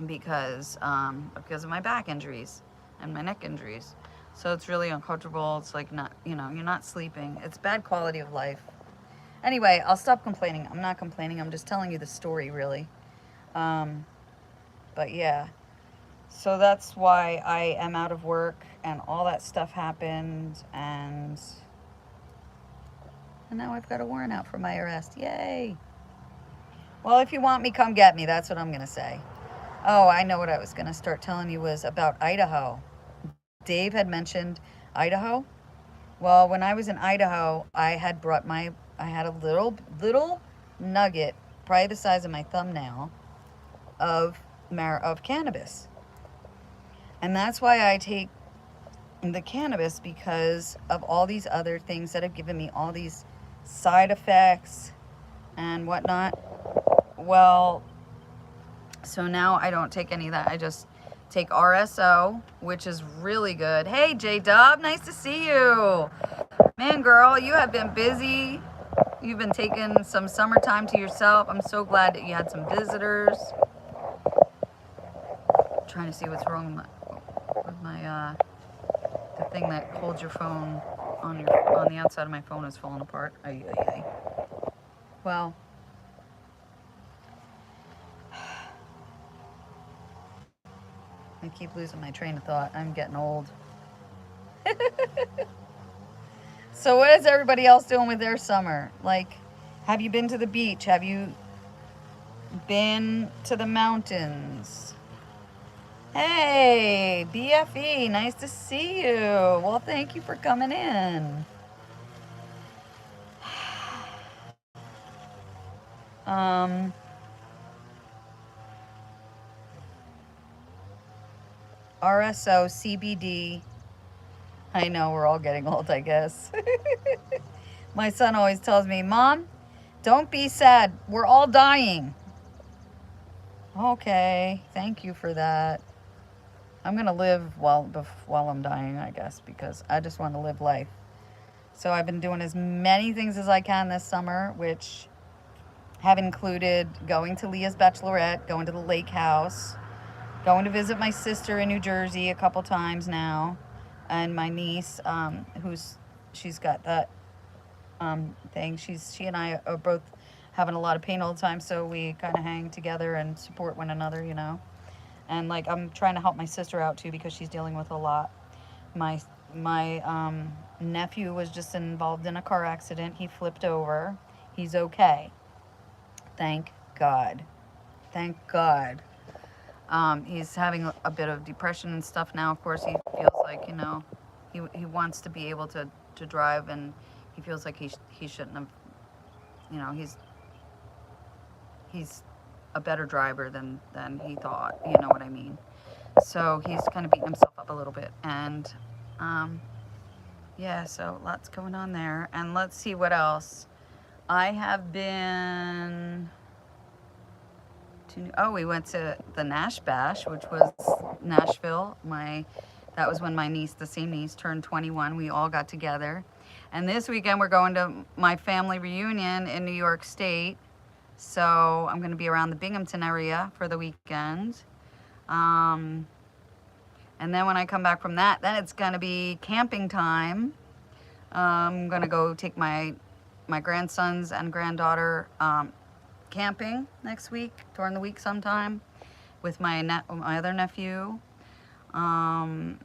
because of my back injuries and my neck injuries. So it's really uncomfortable. It's like you're not sleeping. It's bad quality of life. Anyway, I'll stop complaining. I'm not complaining. I'm just telling you the story, really. But yeah. So that's why I am out of work, and all that stuff happened, and now I've got a warrant out for my arrest. Yay. Well, if you want me, come get me. That's what I'm going to say. Oh, I know what I was going to start telling you was about Idaho. Dave had mentioned Idaho. Well, when I was in Idaho, I had a little nugget, probably the size of my thumbnail, of cannabis. And that's why I take the cannabis, because of all these other things that have given me all these side effects and whatnot. Well, so now I don't take any of that. I just take RSO, which is really good. Hey, J-Dub, nice to see you. Man, girl, you have been busy. You've been taking some summertime to yourself. I'm so glad that you had some visitors. I'm trying to see what's wrong with my the thing that holds your phone on the outside of my phone is falling apart. Ay, ay, ay. Well, I keep losing my train of thought. I'm getting old. So what is everybody else doing with their summer? Like, have you been to the beach? Have you been to the mountains? Hey, BFE, nice to see you. Well, thank you for coming in. RSO, CBD. I know, we're all getting old, I guess. My son always tells me, Mom, don't be sad. We're all dying. Okay, thank you for that. I'm going to live while I'm dying, I guess, because I just want to live life. So I've been doing as many things as I can this summer, which have included going to Leah's bachelorette, going to the lake house, going to visit my sister in New Jersey a couple times now, and my niece, she's got that thing. She and I are both having a lot of pain all the time, so we kind of hang together and support one another, you know. And like I'm trying to help my sister out too because she's dealing with a lot. My nephew was just involved in a car accident. He flipped over. He's okay. Thank God. Thank God. He's having a bit of depression and stuff now. Of course, he feels like, you know, he wants to be able to drive, and he feels like he shouldn't have, you know, he's a better driver than he thought, you know what I mean? So he's kind of beating himself up a little bit, and yeah, so lots going on there. And let's see what else. I have been to, we went to the Nash Bash, which was Nashville. That was when my niece, the same niece, turned 21. We all got together. And this weekend we're going to my family reunion in New York State. So I'm going to be around the Binghamton area for the weekend. And then when I come back from that, then it's going to be camping time. I'm going to go take my grandsons and granddaughter camping next week, during the week sometime, with my other nephew. And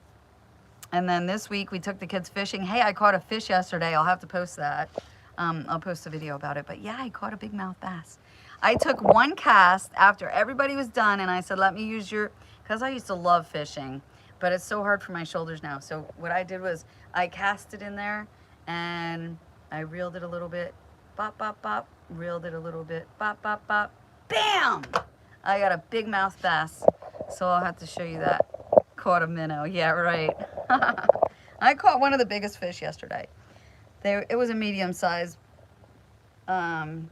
then this week we took the kids fishing. Hey, I caught a fish yesterday. I'll have to post that. I'll post a video about it. But yeah, I caught a big mouth bass. I took one cast after everybody was done, and I said, let me use because I used to love fishing, but it's so hard for my shoulders now. So what I did was I cast it in there, and I reeled it a little bit, bop, bop, bop, reeled it a little bit, bop, bop, bop, bam! I got a big mouth bass, so I'll have to show you that. Caught a minnow, yeah, right. I caught one of the biggest fish yesterday. It was a medium-sized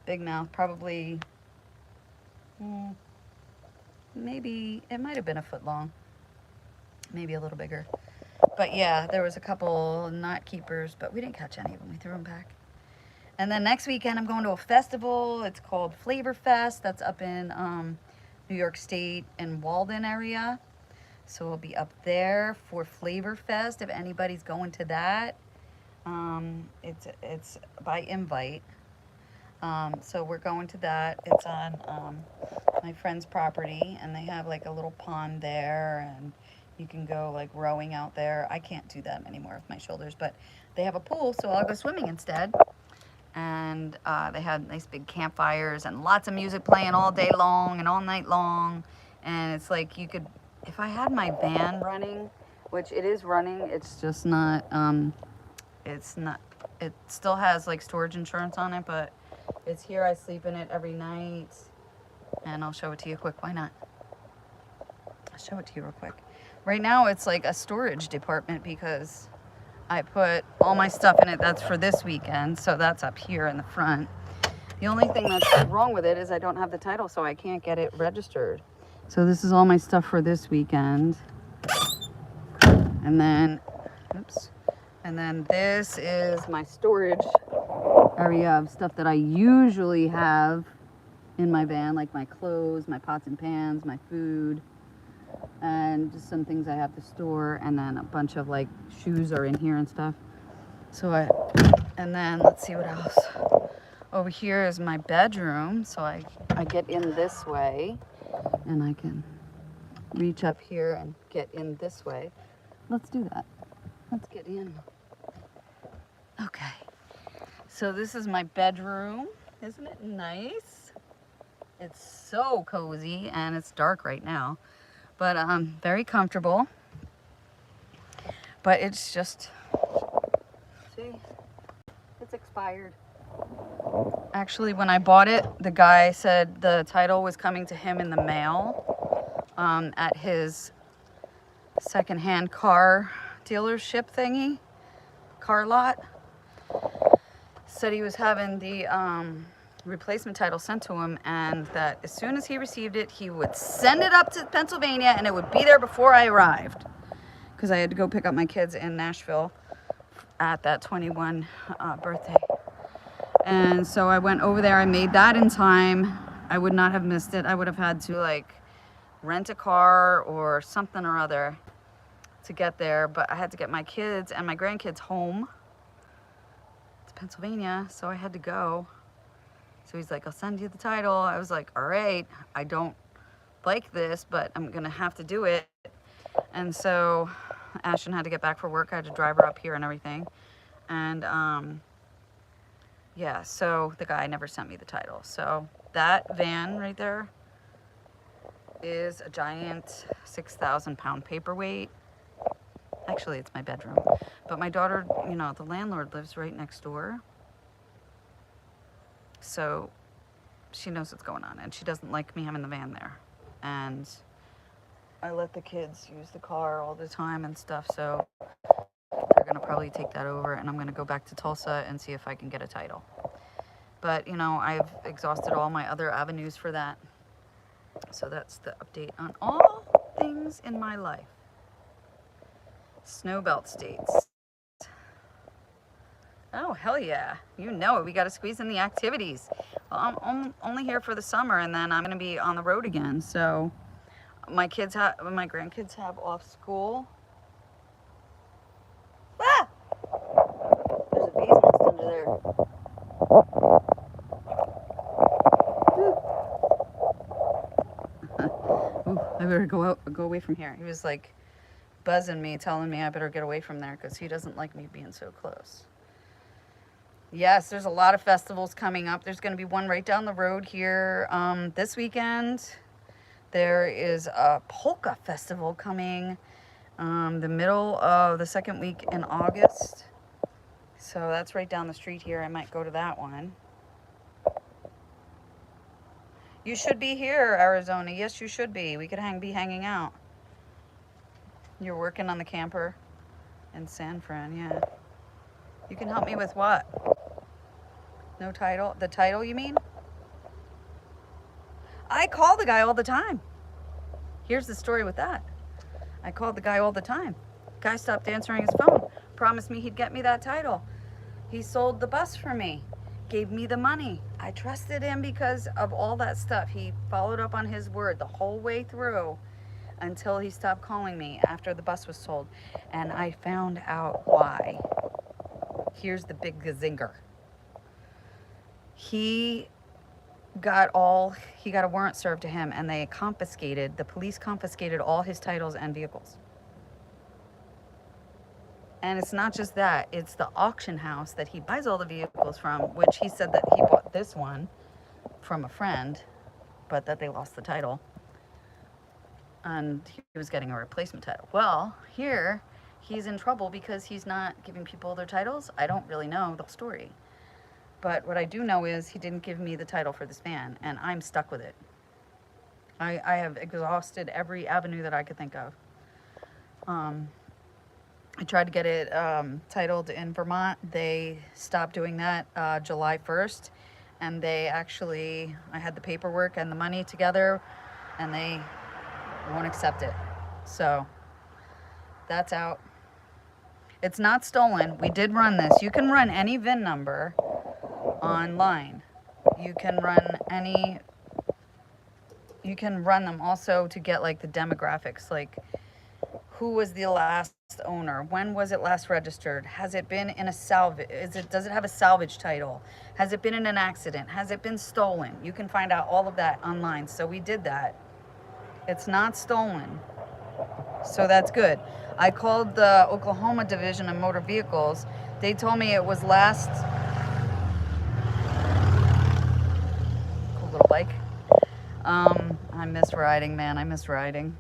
big mouth, probably, maybe, it might have been a foot long, maybe a little bigger. But yeah, there was a couple knot keepers, but we didn't catch any of them. We threw them back. And then next weekend I'm going to a festival. It's called Flavor Fest. That's up in New York State in Walden area. So we'll be up there for Flavor Fest if anybody's going to that. It's by invite. So we're going to that. It's on my friend's property, and they have like a little pond there, and you can go like rowing out there. I can't do that anymore with my shoulders, but they have a pool, so I'll go swimming instead. And they had nice big campfires and lots of music playing all day long and all night long. And it's like you could, if I had my van running, which it is running, it's just not, it still has like storage insurance on it, but it's here. I sleep in it every night, and I'll show it to you quick. Why not? I'll show it to you real quick. Right now it's like a storage department because I put all my stuff in it. That's for this weekend, so that's up here in the front. The only thing that's wrong with it is I don't have the title, so I can't get it registered. So this is all my stuff for this weekend. And then, oops. And then this is my storage area of stuff that I usually have in my van, like my clothes, my pots and pans, my food, and just some things I have to store. And then a bunch of like shoes are in here and stuff. And then let's see what else. Over here is my bedroom. So I get in this way, and I can reach up here and get in this way. Let's do that. Let's get in. Okay. So this is my bedroom. Isn't it nice? It's so cozy, and it's dark right now, but very comfortable. But it's just, see, it's expired. Actually, when I bought it, the guy said the title was coming to him in the mail at his secondhand car dealership thingy, car lot. Said he was having the replacement title sent to him, and that as soon as he received it, he would send it up to Pennsylvania, and it would be there before I arrived, because I had to go pick up my kids in Nashville at that 21 birthday. And so I went over there. I made that in time. I would not have missed it. I would have had to like rent a car or something or other to get there, but I had to get my kids and my grandkids home to Pennsylvania, so I had to go. So he's like, I'll send you the title. I was like, all right, I don't like this, but I'm gonna have to do it. And so Ashton had to get back for work. I had to drive her up here and everything. And yeah, so the guy never sent me the title. So that van right there is a giant 6,000-pound paperweight. Actually, it's my bedroom. But my daughter, you know, the landlord lives right next door. So she knows what's going on, and she doesn't like me having the van there. And I let the kids use the car all the time and stuff, so they're gonna probably take that over, and I'm gonna go back to Tulsa and see if I can get a title. But, you know, I've exhausted all my other avenues for that. So that's the update on all things in my life. Snowbelt states. Oh, hell yeah. You know it. We got to squeeze in the activities. Well, I'm only here for the summer, and then I'm going to be on the road again. So my grandkids have off school. Ah! There's a bee's nest under there. Ooh, I better go away from here. He was like buzzing me, telling me I better get away from there because he doesn't like me being so close. Yes, there's a lot of festivals coming up. There's going to be one right down the road here this weekend. There is a polka festival coming the middle of the second week in August. So that's right down the street here. I might go to that one. You should be here, Arizona. Yes, you should be. We could be hanging out. You're working on the camper in San Fran, yeah. You can help me with what? No title? The title, you mean? I call the guy all the time. Here's the story with that. I called the guy all the time. Guy stopped answering his phone. Promised me he'd get me that title. He sold the bus for me. Gave me the money. I trusted him because of all that stuff. He followed up on his word the whole way through until he stopped calling me after the bus was sold. And I found out why. Here's the big gazinger. He got a warrant served to him, and the police confiscated all his titles and vehicles. And it's not just that, it's the auction house that he buys all the vehicles from, which he said that he bought this one from a friend, but that they lost the title. And he was getting a replacement title. Well, here, he's in trouble because he's not giving people their titles. I don't really know the story. But what I do know is he didn't give me the title for this van, and I'm stuck with it. I have exhausted every avenue that I could think of. I tried to get it titled in Vermont. They stopped doing that July 1st. And I had the paperwork and the money together, and they won't accept it. So that's out. It's not stolen. We did run this. You can run any VIN number online. You can run them also to get like the demographics, like who was the last owner, when was it last registered, has it been in a salvage, does it have a salvage title, has it been in an accident, has it been stolen. You can find out all of that online. So we did that. It's not stolen, so that's good. I called the Oklahoma Division of Motor Vehicles. They told me it was last. Cool little bike. I miss riding, man. I miss riding.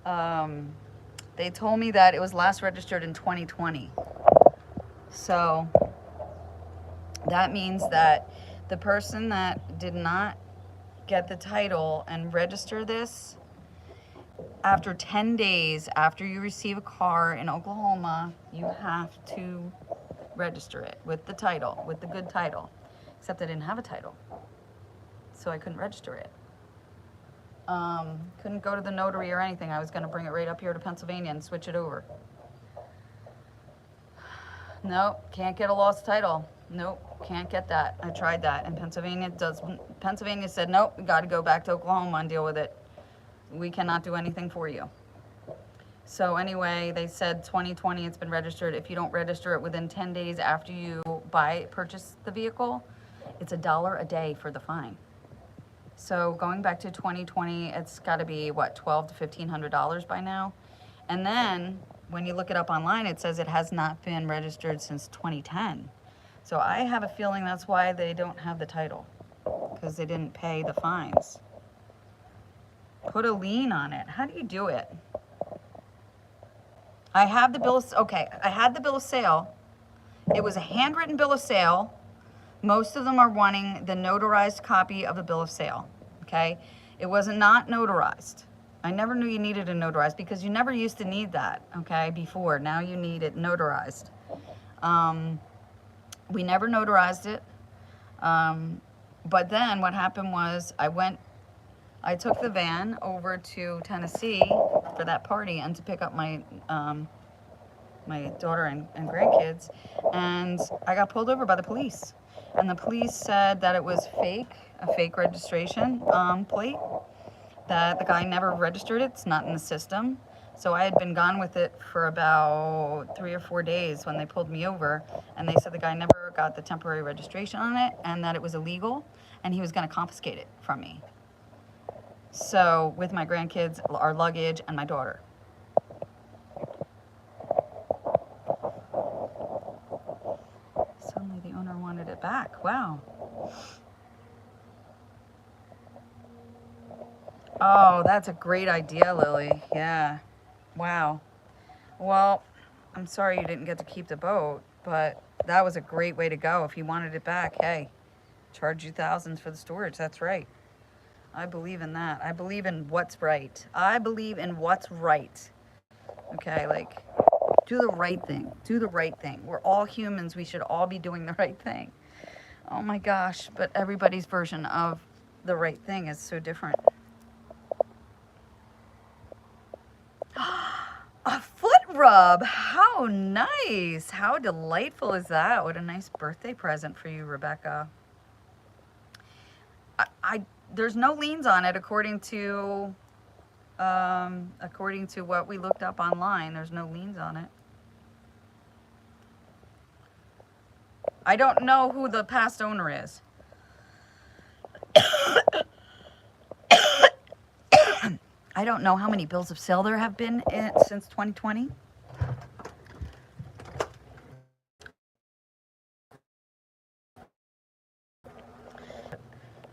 They told me that it was last registered in 2020. So that means that the person that did not get the title and register this, after 10 days after you receive a car in Oklahoma, you have to register it with the title, with the good title. Except I didn't have a title, so I couldn't register it. Couldn't go to the notary or anything. I was going to bring it right up here to Pennsylvania and switch it over. Nope, can't get a lost title. Nope, can't get that. I tried that, and Pennsylvania said, nope, we got to go back to Oklahoma and deal with it. We cannot do anything for you. So anyway, they said 2020, it's been registered. If you don't register it within 10 days after you purchase the vehicle, it's $1 a day for the fine. So going back to 2020, it's got to be, what, $1,200 to $1,500 by now? And then when you look it up online, it says it has not been registered since 2010. So I have a feeling that's why they don't have the title, because they didn't pay the fines. Put a lien on it. How do you do it? I have the bill of, okay, I had the bill of sale. It was a handwritten bill of sale. Most of them are wanting the notarized copy of the bill of sale, okay? It was not notarized. I never knew you needed a notarized because you never used to need that, okay, before. Now you need it notarized. We never notarized it. But then what happened was I took the van over to Tennessee for that party and to pick up my my daughter and grandkids, and I got pulled over by the police. And the police said that it was fake, a fake registration plate, that the guy never registered it. It's not in the system. So I had been gone with it for about 3 or 4 days when they pulled me over, and they said the guy never got the temporary registration on it and that it was illegal and he was going to confiscate it from me. So with my grandkids, our luggage, and my daughter. Suddenly the owner wanted it back. Wow. Oh, that's a great idea, Lily. Yeah. Wow. Well, I'm sorry you didn't get to keep the boat, but that was a great way to go. If you wanted it back, hey, charge you thousands for the storage. That's right. I believe in that. I believe in what's right. I believe in what's right. Okay, like, do the right thing. Do the right thing. We're all humans. We should all be doing the right thing. Oh my gosh, but everybody's version of the right thing is so different. A foot rub. How nice. How delightful is that? What a nice birthday present for you, Rebecca. There's no liens on it according to what we looked up online. There's no liens on it. I don't know who the past owner is. I don't know how many bills of sale there have been since 2020.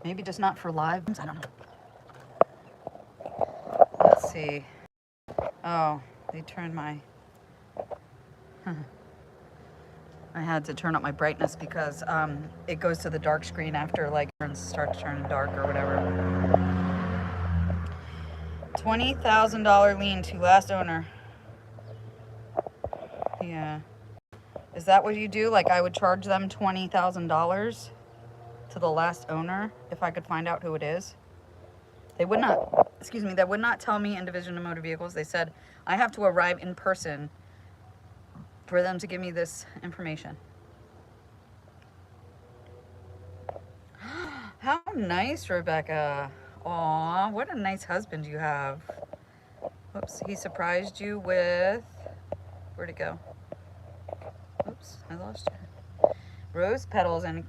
Maybe just not for lives. I don't know. Let's see. Oh, they turned my... I had to turn up my brightness because it goes to the dark screen after like start to turn dark or whatever. $20,000 lien to last owner. Yeah. Is that what you do? Like I would charge them $20,000 to the last owner if I could find out who it is? They would not, excuse me, they would not tell me in Division of Motor Vehicles. They said I have to arrive in person for them to give me this information. How nice, Rebecca. Aw, what a nice husband you have. Oops, he surprised you with, where'd it go? Oops, I lost you. Rose petals and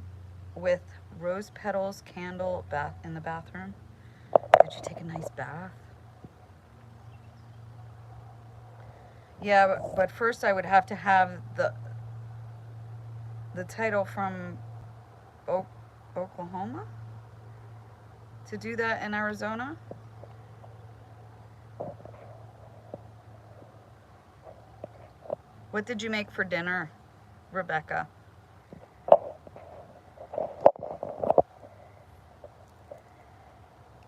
with rose petals candle bath in the bathroom. Did you take a nice bath? Yeah, but first I would have to have the title from Oklahoma to do that in Arizona. What did you make for dinner, Rebecca?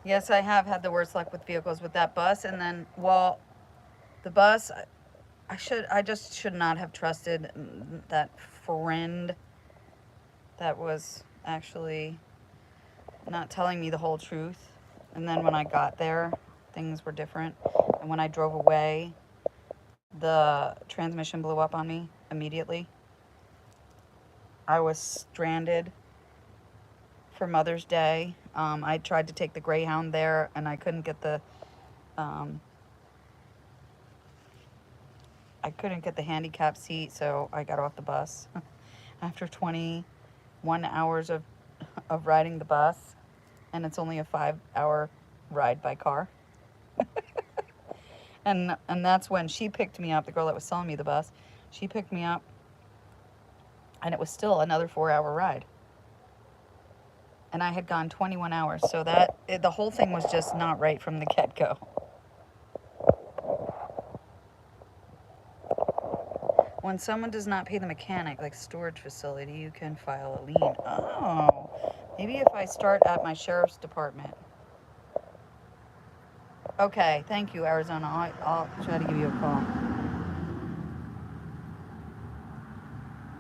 Yes, I have had the worst luck with vehicles with that bus, and then, well, the bus, I just should not have trusted that friend that was actually not telling me the whole truth. And then when I got there, things were different. And when I drove away, the transmission blew up on me immediately. I was stranded for Mother's Day. I tried to take the Greyhound there, and I couldn't get the handicap seat, so I got off the bus after 21 hours of riding the bus, and it's only a 5-hour ride by car. and that's when she picked me up, the girl that was selling me the bus. She picked me up, and it was still another 4-hour ride. And I had gone 21 hours, so the whole thing was just not right from the get-go. When someone does not pay the mechanic, like storage facility, you can file a lien. Oh, maybe if I start at my sheriff's department. Okay, thank you, Arizona. I'll try to give you a call.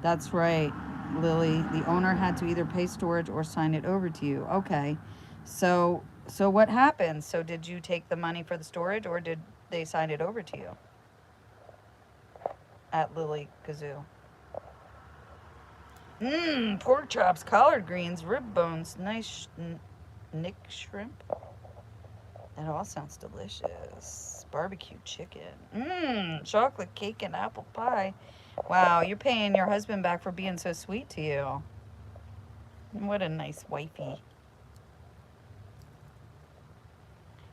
That's right, Lily. The owner had to either pay storage or sign it over to you. Okay, so what happened? So did you take the money for the storage, or did they sign it over to you? At Lily Kazoo. Pork chops, collard greens, rib bones, nice nick shrimp. That all sounds delicious. Barbecue chicken. Chocolate cake and apple pie. Wow, you're paying your husband back for being so sweet to you. What a nice wifey.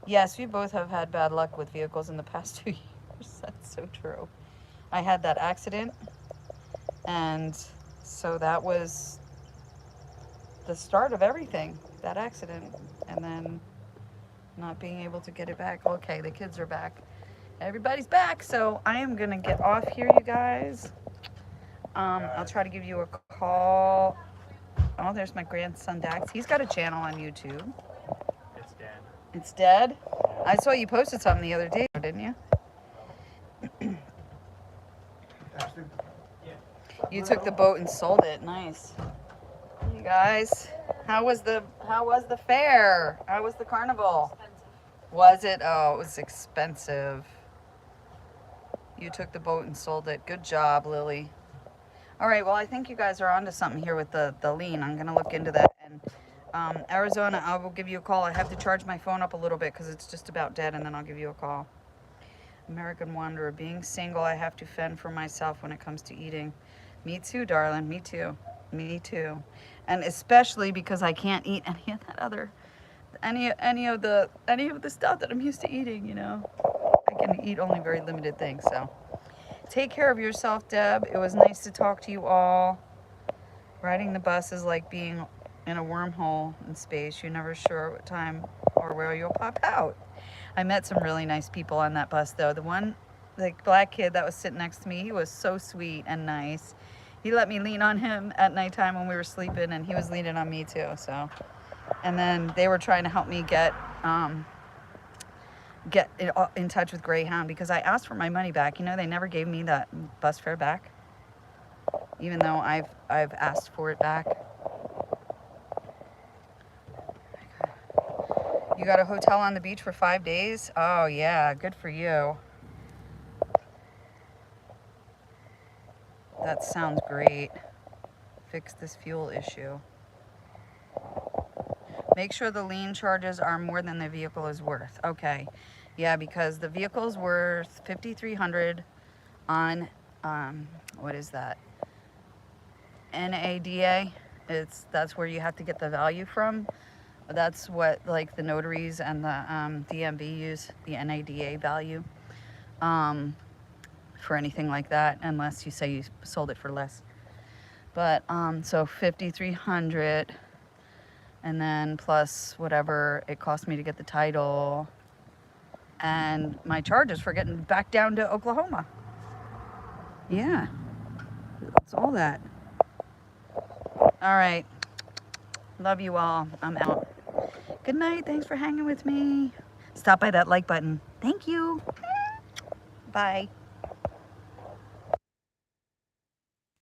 Yes, we both have had bad luck with vehicles in the past 2 years. That's so true. I had that accident, and so that was the start of everything, that accident, and then not being able to get it back. Okay, the kids are back. Everybody's back, so I am gonna get off here, you guys. I'll try to give you a call. Oh, there's my grandson Dax. He's got a channel on YouTube.
It's dead.
It's dead? I saw you posted something the other day, didn't you? You took the boat and sold it. Nice. You guys, how was the fair? How was the carnival? Was it? Oh, it was expensive. You took the boat and sold it. Good job, Lily. All right, well, I think you guys are onto something here with the lien. I'm going to look into that. And Arizona, I will give you a call. I have to charge my phone up a little bit because it's just about dead, and then I'll give you a call. American Wanderer. Being single, I have to fend for myself when it comes to eating. Me too, darling. Me too. Me too. And especially because I can't eat any of that other, any of the stuff that I'm used to eating, you know. I can eat only very limited things, so. Take care of yourself, Deb. It was nice to talk to you all. Riding the bus is like being in a wormhole in space. You're never sure what time or where you'll pop out. I met some really nice people on that bus, though. The black kid that was sitting next to me, he was so sweet and nice. He let me lean on him at nighttime when we were sleeping, and he was leaning on me too. So, and then they were trying to help me get in touch with Greyhound because I asked for my money back. You know, they never gave me that bus fare back, even though I've asked for it back. You got a hotel on the beach for 5 days? Oh yeah, good for you. That sounds great. Fix this fuel issue. Make sure the lien charges are more than the vehicle is worth. Okay. Yeah, because the vehicle's worth $5,300 on, what is that? NADA. That's where you have to get the value from. That's what like the notaries and the DMV use, the NADA value for anything like that, unless you say you sold it for less. But so $5,300, and then plus whatever it cost me to get the title, and my charges for getting back down to Oklahoma. Yeah, that's all that. All right, love you all. I'm out. Good night. Thanks for hanging with me. Stop by that like button. Thank you. Bye.